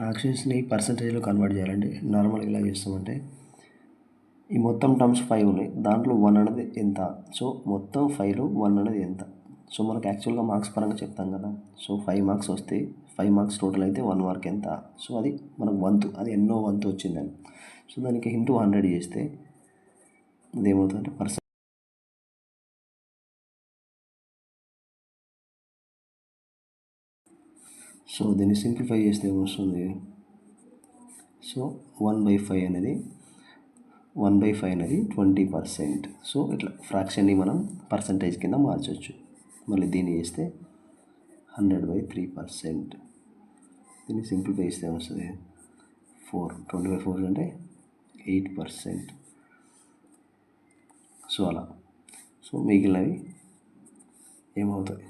ఫ్రాక్షన్స్ని పర్సంటేజ్లో convert చేయాలంటే నార్మల్గా ఎలా చేస్తామంటే ఈ మొత్తం టర్మ్స్ 5 ఉన్నాయి, దాంట్లో 1 అనేది ఎంత, సో మొత్తం 5లో 1 అనేది ఎంత. సో మనకు యాక్చువల్గా మార్క్స్ పరంగా చెప్తాం కదా, సో 5 మార్క్స్ వస్తే 5 మార్క్స్ టోటల్ అయితే 1 మార్క్ ఎంత, సో అది మనకు వంతు, అది ఎన్నో వంతు వచ్చిందని. సో దానికి ఇంటూ 100 చేస్తే అదేమవుతుందంటే సో దీన్ని సింప్లిఫై చేస్తే ఏమొస్తుంది, సో 1/5 అనేది 20%. సో ఇట్లా ఫ్రాక్షన్ని మనం పర్సంటేజ్ కింద మార్చవచ్చు. మళ్ళీ దీన్ని చేస్తే 100/3%. దీన్ని సింప్లిఫై చేస్తే ఏమొస్తుంది, 20/4 అంటే 8%. సో అలా, సో మిగిలినవి ఏమవుతాయి.